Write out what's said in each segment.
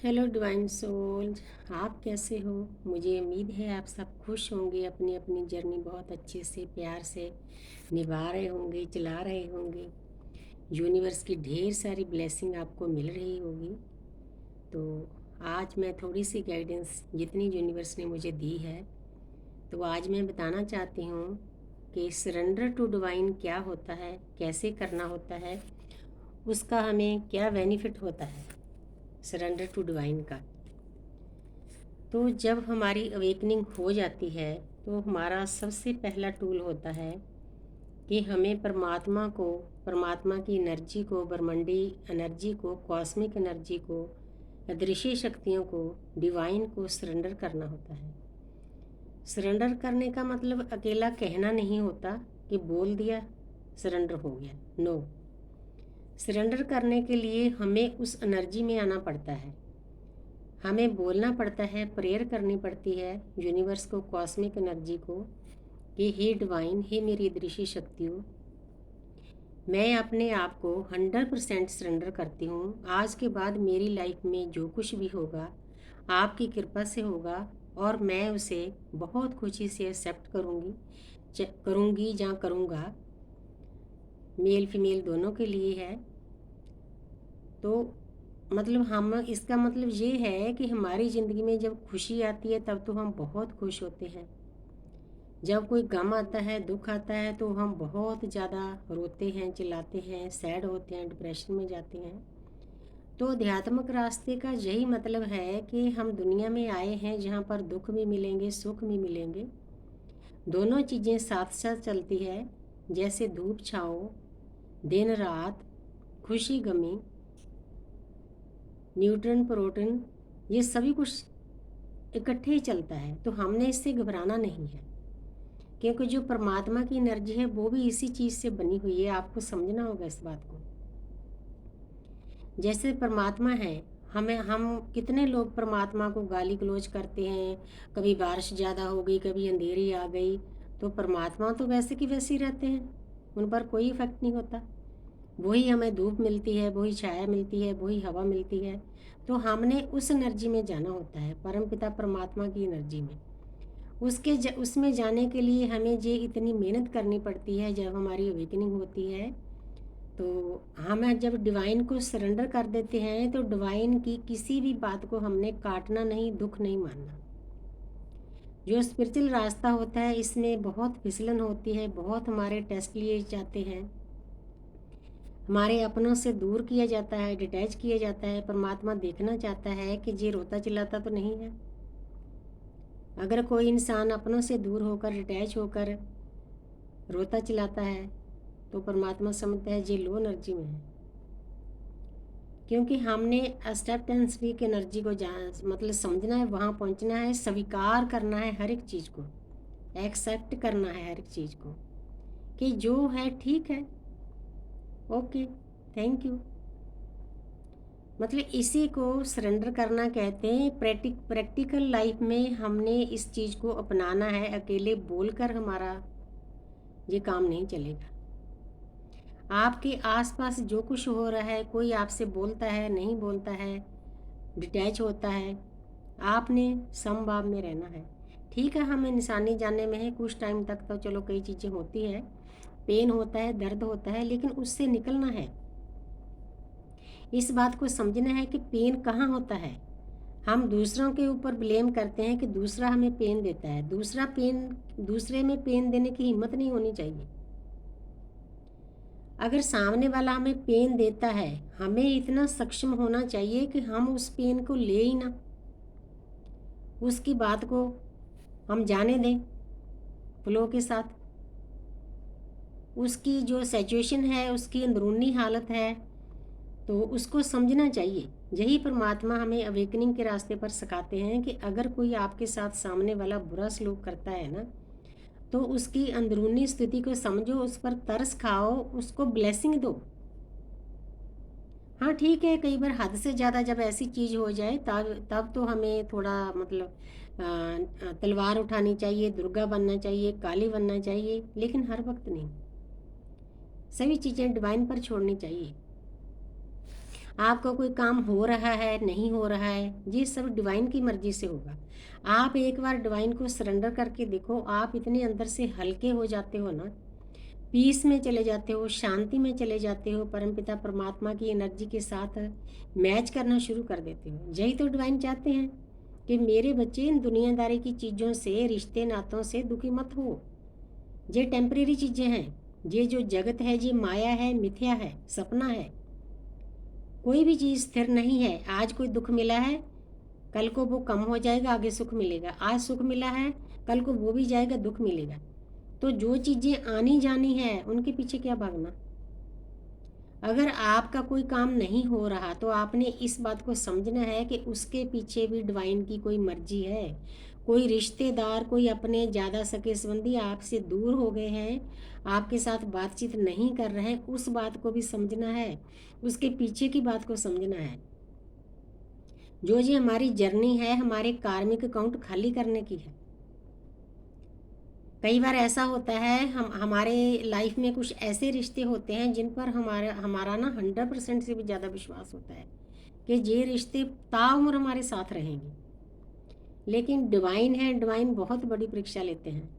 Hello divine soul. आप कैसे हो? मुझे उम्मीद है आप सब खुश होंगे, अपनी अपनी जर्नी बहुत अच्छे से प्यार से निभा रहे होंगे, चला रहे होंगे। यूनिवर्स की ढेर सारी ब्लेसिंग आपको मिल रही होगी। तो आज मैं थोड़ी सी गाइडेंस जितनी यूनिवर्स ने मुझे दी है, तो आज मैं बताना चाहती हूँ कि सरेंडर टू डिवाइन क्या होता है, कैसे करना होता है, उसका हमें क्या बेनिफिट होता है सरेंडर टू डिवाइन का। तो जब हमारी अवेकनिंग हो जाती है तो हमारा सबसे पहला टूल होता है कि हमें परमात्मा की एनर्जी को, ब्रह्मांडी एनर्जी को, कॉस्मिक एनर्जी को, अदृश्य शक्तियों को, डिवाइन को सरेंडर करना होता है। सरेंडर करने का मतलब अकेला कहना नहीं होता कि बोल दिया सरेंडर हो गया। नो, सरेंडर करने के लिए हमें उस एनर्जी में आना पड़ता है, हमें बोलना पड़ता है, प्रेयर करनी पड़ती है यूनिवर्स को, कॉस्मिक एनर्जी को कि हे डिवाइन, हे मेरी दृश्य शक्तियों, मैं अपने आप को 100% सरेंडर करती हूँ। आज के बाद मेरी लाइफ में जो कुछ भी होगा आपकी कृपा से होगा और मैं उसे बहुत खुशी से एक्सेप्ट करूँगी या करूँगा। मेल फीमेल दोनों के लिए है। तो मतलब हम, इसका मतलब ये है कि हमारी ज़िंदगी में जब खुशी आती है तब तो हम बहुत खुश होते हैं। जब कोई गम आता है, दुख आता है, तो हम बहुत ज़्यादा रोते हैं, चिल्लाते हैं, सैड होते हैं, डिप्रेशन में जाते हैं। तो आध्यात्मिक रास्ते का यही मतलब है कि हम दुनिया में आए हैं जहाँ पर दुख भी मिलेंगे, सुख भी मिलेंगे, दोनों चीज़ें साथ साथ चलती है। जैसे धूप छाँव, दिन रात, खुशी गमी, न्यूट्रन प्रोटॉन, ये सभी कुछ इकट्ठे ही चलता है। तो हमने इससे घबराना नहीं है, क्योंकि जो परमात्मा की एनर्जी है वो भी इसी चीज़ से बनी हुई है। आपको समझना होगा इस बात को। जैसे परमात्मा है, हम कितने लोग परमात्मा को गाली गलौज करते हैं, कभी बारिश ज़्यादा हो गई, कभी अंधेरी आ गई, तो परमात्मा तो वैसे की वैसे ही रहते हैं, उन पर कोई इफेक्ट नहीं होता। वही हमें धूप मिलती है, वही छाया मिलती है, वही हवा मिलती है। तो हमने उस एनर्जी में जाना होता है, परमपिता परमात्मा की एनर्जी में। उसमें जाने के लिए हमें ये इतनी मेहनत करनी पड़ती है। जब हमारी अवेकनिंग होती है तो हम जब डिवाइन को सरेंडर कर देते हैं तो डिवाइन की किसी भी बात को हमने काटना नहीं, दुख नहीं मानना। जो स्पिरिचुअल रास्ता होता है इसमें बहुत फिसलन होती है, बहुत हमारे टेस्ट लिए जाते हैं, हमारे अपनों से दूर किया जाता है, डिटैच किया जाता है। परमात्मा देखना चाहता है कि ये रोता चिल्लाता तो नहीं है। अगर कोई इंसान अपनों से दूर होकर, डिटैच होकर रोता चिल्लाता है तो परमात्मा समझता है ये लो एनर्जी में है, क्योंकि हमने एक्सेप्टेंस वीक एनर्जी को मतलब समझना है, वहाँ पहुँचना है, स्वीकार करना है हर एक चीज़ को, एक्सेप्ट करना है हर एक चीज़ को कि जो है ठीक है, ओके, थैंक यू। मतलब इसी को सरेंडर करना कहते हैं। प्रैक्टिकल लाइफ में हमने इस चीज़ को अपनाना है। अकेले बोलकर हमारा ये काम नहीं चलेगा। आपके आसपास जो कुछ हो रहा है, कोई आपसे बोलता है, नहीं बोलता है, डिटैच होता है, आपने समभाव में रहना है। ठीक है, हम इंसानी जानने में है, कुछ टाइम तक तो चलो कई चीज़ें होती है, पेन होता है, दर्द होता है, लेकिन उससे निकलना है। इस बात को समझना है कि पेन कहाँ होता है। हम दूसरों के ऊपर ब्लेम करते हैं कि दूसरा हमें पेन देता है। दूसरे में पेन देने की हिम्मत नहीं होनी चाहिए। अगर सामने वाला हमें पेन देता है, हमें इतना सक्षम होना चाहिए कि हम उस पेन को ले ही ना, उसकी बात को हम जाने दें फ्लो के साथ। उसकी जो सिचुएशन है, उसकी अंदरूनी हालत है, तो उसको समझना चाहिए। यही परमात्मा हमें अवेकनिंग के रास्ते पर सिखाते हैं कि अगर कोई आपके साथ सामने वाला बुरा सलूक करता है ना, तो उसकी अंदरूनी स्थिति को समझो, उस पर तरस खाओ, उसको ब्लेसिंग दो। हाँ ठीक है, कई बार हद से ज़्यादा जब ऐसी चीज़ हो जाए तब तब तो हमें थोड़ा मतलब तलवार उठानी चाहिए, दुर्गा बनना चाहिए, काली बनना चाहिए, लेकिन हर वक्त नहीं। सभी चीज़ें डिवाइन पर छोड़नी चाहिए। आपका कोई काम हो रहा है नहीं हो रहा है, ये सब डिवाइन की मर्जी से होगा। आप एक बार डिवाइन को सरेंडर करके देखो, आप इतने अंदर से हल्के हो जाते हो ना, पीस में चले जाते हो, शांति में चले जाते हो, परमपिता परमात्मा की एनर्जी के साथ मैच करना शुरू कर देते हो। यही तो डिवाइन चाहते हैं कि मेरे बच्चे इन दुनियादारी की चीज़ों से, रिश्ते नातों से दुखी मत हो। ये टेम्परेरी चीज़ें हैं, ये जो जगत है ये माया है, मिथ्या है, सपना है। कोई भी चीज़ स्थिर नहीं है। आज कोई दुख मिला है, कल को वो कम हो जाएगा, आगे सुख मिलेगा। आज सुख मिला है, कल को वो भी जाएगा, दुख मिलेगा। तो जो चीज़ें आनी जानी है उनके पीछे क्या भागना। अगर आपका कोई काम नहीं हो रहा तो आपने इस बात को समझना है कि उसके पीछे भी डिवाइन की कोई मर्जी है। कोई रिश्तेदार, कोई अपने ज़्यादा सगे संबंधी आपसे दूर हो गए हैं, आपके साथ बातचीत नहीं कर रहे हैं, उस बात को भी समझना है, उसके पीछे की बात को समझना है। जो ये हमारी जर्नी है, हमारे कार्मिक अकाउंट खाली करने की है। कई बार ऐसा होता है, हम हमारे लाइफ में कुछ ऐसे रिश्ते होते हैं जिन पर हमारा हमारा ना 100% से भी ज़्यादा विश्वास होता है कि ये रिश्ते ताउम्र हमारे साथ रहेंगे। लेकिन डिवाइन है, डिवाइन बहुत बड़ी परीक्षा लेते हैं।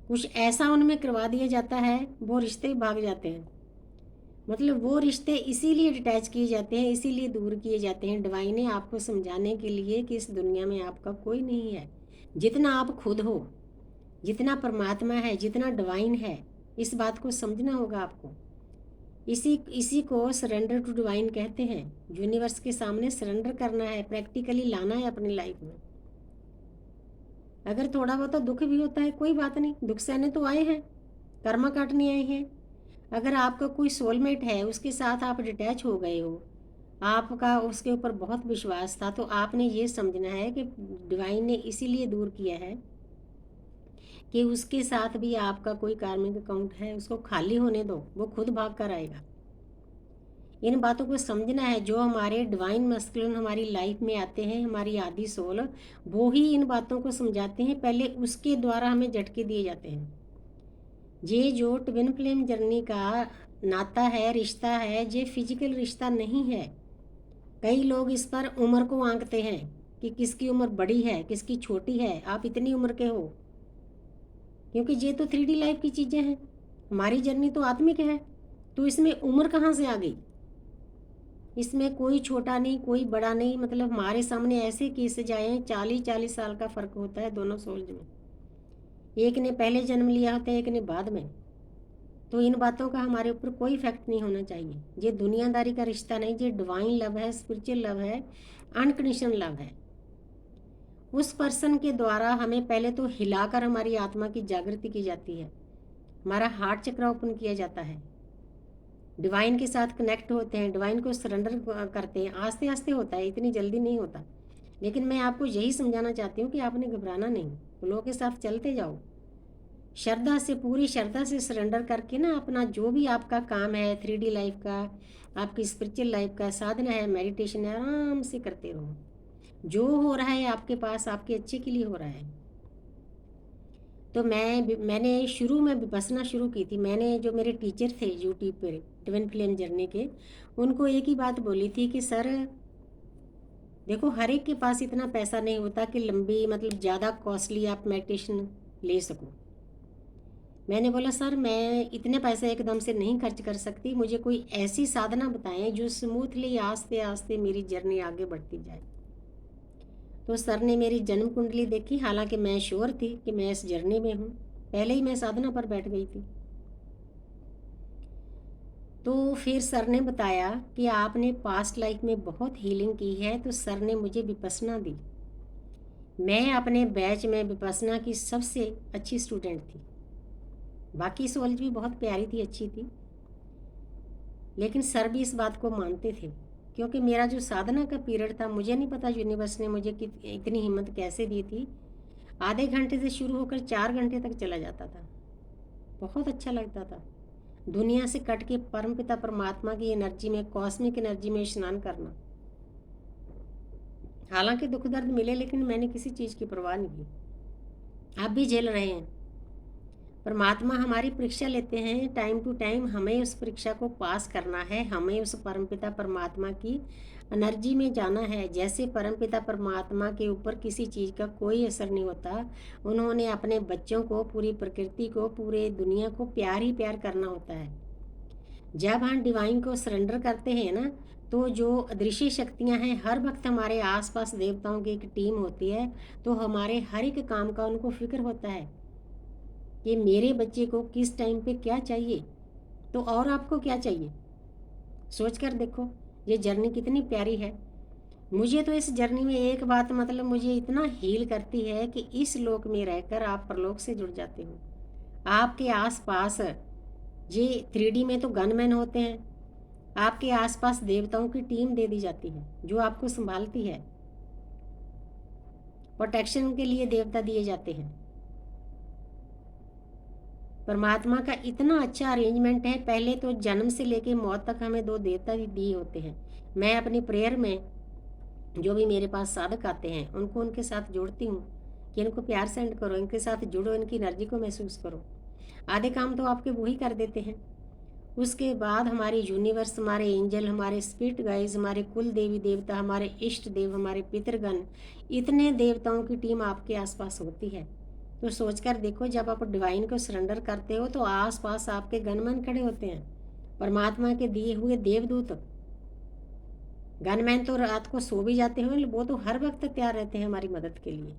कुछ ऐसा उनमें करवा दिया जाता है, वो रिश्ते भाग जाते हैं। मतलब वो रिश्ते इसीलिए डिटैच किए जाते हैं, इसीलिए दूर किए जाते हैं, डिवाइन ने आपको समझाने के लिए कि इस दुनिया में आपका कोई नहीं है। जितना आप खुद हो, जितना परमात्मा है, जितना डिवाइन है, इस बात को समझना होगा आपको। इसी इसी को सरेंडर टू डिवाइन कहते हैं। यूनिवर्स के सामने सरेंडर करना है, प्रैक्टिकली लाना है अपनी लाइफ में। अगर थोड़ा बहुत तो दुख भी होता है, कोई बात नहीं, दुख सहने तो आए हैं, कर्मा काटने आए हैं। अगर आपका कोई सोलमेट है, उसके साथ आप डिटैच हो गए हो, आपका उसके ऊपर बहुत विश्वास था, तो आपने ये समझना है कि डिवाइन ने इसीलिए दूर किया है कि उसके साथ भी आपका कोई कार्मिक अकाउंट है, उसको खाली होने दो, वो खुद भाग कर आएगा। इन बातों को समझना है। जो हमारे डिवाइन मस्कुलिन हमारी लाइफ में आते हैं, हमारी आदि सोल, वो ही इन बातों को समझाते हैं, पहले उसके द्वारा हमें झटके दिए जाते हैं। ये जो ट्विन फ्लेम जर्नी का नाता है, रिश्ता है, ये फिजिकल रिश्ता नहीं है। कई लोग इस पर उम्र को आंकते हैं कि किसकी उम्र बड़ी है, किसकी छोटी है, आप इतनी उम्र के हो, क्योंकि ये तो 3D लाइफ की चीज़ें हैं। हमारी जर्नी तो आत्मिक है, तो इसमें उम्र कहाँ से आ गई। इसमें कोई छोटा नहीं, कोई बड़ा नहीं। मतलब हमारे सामने ऐसे केसेज आए हैं, 40-40 साल का फ़र्क होता है दोनों सोल्स में। एक ने पहले जन्म लिया होता है, एक ने बाद में। तो इन बातों का हमारे ऊपर कोई इफेक्ट नहीं होना चाहिए। ये दुनियादारी का रिश्ता नहीं, ये डिवाइन लव है, स्पिरिचुअल लव है, अनकंडीशनल लव है। उस पर्सन के द्वारा हमें पहले तो हिलाकर हमारी आत्मा की जागृति की जाती है, हमारा हार्ट चक्र ओपन किया जाता है, डिवाइन के साथ कनेक्ट होते हैं, डिवाइन को सरेंडर करते हैं। आस्ते आस्ते होता है, इतनी जल्दी नहीं होता। लेकिन मैं आपको यही समझाना चाहती हूँ कि आपने घबराना नहीं, फ्लो के साथ चलते जाओ, श्रद्धा से, पूरी श्रद्धा से सरेंडर करके ना अपना जो भी आपका काम है, 3D लाइफ का, आपकी स्पिरिचुअल लाइफ का, साधना है, मेडिटेशन है, आराम से करते रहो। जो हो रहा है आपके पास आपके अच्छे के लिए हो रहा है। तो मैंने शुरू में विपसना शुरू की थी। मैंने, जो मेरे टीचर थे यूट्यूब पर ट्विन फ्लेम जर्नी के, उनको एक ही बात बोली थी कि सर देखो, हर एक के पास इतना पैसा नहीं होता कि लंबी, मतलब ज़्यादा कॉस्टली आप मेडिटेशन ले सको। मैंने बोला सर मैं इतने पैसे एकदम से नहीं खर्च कर सकती, मुझे कोई ऐसी साधना बताएं जो स्मूथली आस्ते आस्ते मेरी जर्नी आगे बढ़ती जाए। तो सर ने मेरी जन्म कुंडली देखी, हालांकि मैं श्योर थी कि मैं इस जर्नी में हूँ, पहले ही मैं साधना पर बैठ गई थी। तो फिर सर ने बताया कि आपने पास्ट लाइफ में बहुत हीलिंग की है, तो सर ने मुझे विपसना दी। मैं अपने बैच में विपसना की सबसे अच्छी स्टूडेंट थी। बाकी सोल्स भी बहुत प्यारी थी, अच्छी थी, लेकिन सर भी इस बात को मानते थे, क्योंकि मेरा जो साधना का पीरियड था, मुझे नहीं पता यूनिवर्स ने मुझे इतनी हिम्मत कैसे दी थी। आधे घंटे से शुरू होकर 4 घंटे तक चला जाता था, बहुत अच्छा लगता था। दुनिया से कट के परमपिता परमात्मा की एनर्जी में, कॉस्मिक एनर्जी में स्नान करना। हालांकि दुख दर्द मिले, लेकिन मैंने किसी चीज़ की परवाह नहीं की। आप भी झेल रहे हैं, परमात्मा हमारी परीक्षा लेते हैं टाइम टू टाइम, हमें उस परीक्षा को पास करना है, हमें उस परमपिता परमात्मा की एनर्जी में जाना है। जैसे परमपिता परमात्मा के ऊपर किसी चीज़ का कोई असर नहीं होता, उन्होंने अपने बच्चों को, पूरी प्रकृति को, पूरे दुनिया को प्यार ही प्यार करना होता है। जब हम डिवाइन को सरेंडर करते हैं ना, तो जो अदृश्य शक्तियां हैं, हर वक्त हमारे आसपास देवताओं की एक टीम होती है, तो हमारे हर एक काम का उनको फिक्र होता है कि मेरे बच्चे को किस टाइम पे क्या चाहिए, तो और आपको क्या चाहिए। सोच कर देखो ये जर्नी कितनी प्यारी है। मुझे तो इस जर्नी में एक बात मतलब मुझे इतना हील करती है कि इस लोक में रहकर आप परलोक से जुड़ जाते हो। आपके आसपास ये 3D में तो गनमैन होते हैं, आपके आसपास देवताओं की टीम दे दी जाती है जो आपको संभालती है, प्रोटेक्शन के लिए देवता दिए जाते हैं। परमात्मा का इतना अच्छा अरेंजमेंट है, पहले तो जन्म से लेके मौत तक हमें 2 देवता दिए होते हैं। मैं अपनी प्रेयर में जो भी मेरे पास साधक आते हैं उनको उनके साथ जोड़ती हूँ कि इनको प्यार सेंड करो, इनके साथ जुड़ो, इनकी एनर्जी को महसूस करो। आधे काम तो आपके वही कर देते हैं। उसके बाद हमारे यूनिवर्स, हमारे एंजल, हमारे स्पिरिट गाइज, हमारे कुल देवी देवता, हमारे इष्ट देव, हमारे पितृगण, इतने देवताओं की टीम आपके आसपास होती है। तो सोचकर देखो, जब आप डिवाइन को सरेंडर करते हो तो आसपास आपके गनमैन खड़े होते हैं, परमात्मा के दिए हुए देवदूत। गनमैन तो रात को सो भी जाते हैं, वो तो हर वक्त तैयार रहते हैं हमारी मदद के लिए,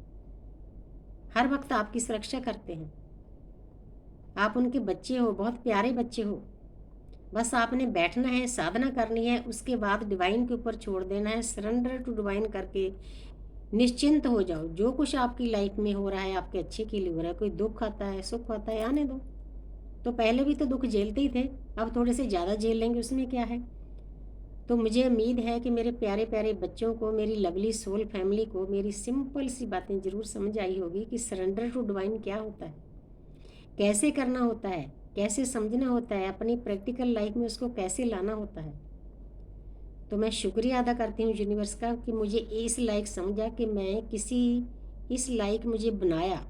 हर वक्त आपकी सुरक्षा करते हैं। आप उनके बच्चे हो, बहुत प्यारे बच्चे हो। बस आपने बैठना है, साधना करनी है, उसके बाद डिवाइन के ऊपर छोड़ देना है, सरेंडर टू डिवाइन करके निश्चिंत हो जाओ। जो कुछ आपकी लाइफ में हो रहा है आपके अच्छे के लिए हो रहा है। कोई दुख आता है, सुख आता है, आने दो। तो पहले भी तो दुख झेलते ही थे, अब थोड़े से ज़्यादा झेल लेंगे, उसमें क्या है। तो मुझे उम्मीद है कि मेरे प्यारे प्यारे बच्चों को, मेरी लवली सोल फैमिली को मेरी सिंपल सी बातें ज़रूर समझ आई होगी कि सरेंडर टू डिवाइन क्या होता है, कैसे करना होता है, कैसे समझना होता है, अपनी प्रैक्टिकल लाइफ में उसको कैसे लाना होता है। तो मैं शुक्रिया अदा करती हूँ यूनिवर्स का कि मुझे इस लायक समझा, कि मैं किसी इस लायक मुझे बनाया,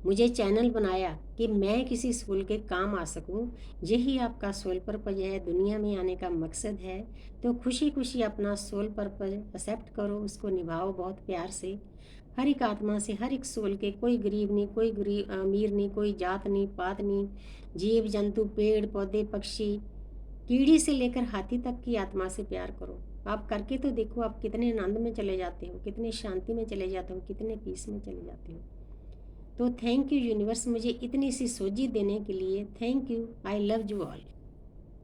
मुझे चैनल बनाया कि मैं किसी सोल के काम आ सकूं। यही आपका सोल पर्पज है, दुनिया में आने का मकसद है। तो खुशी खुशी अपना सोल पर्पज एक्सेप्ट करो, उसको निभाओ बहुत प्यार से, हर एक आत्मा से, हर एक सोल के। कोई गरीब नहीं, कोई अमीर नहीं, कोई जात नहीं, पात नहीं, जीव जंतु, पेड़ पौधे, पक्षी, कीड़ी से लेकर हाथी तक की आत्मा से प्यार करो। आप करके तो देखो, आप कितने आनंद में चले जाते हो, कितने शांति में चले जाते हो, कितने पीस में चले जाते हो। तो थैंक यू यूनिवर्स, मुझे इतनी सी सोझी देने के लिए। Thank you. I love you all.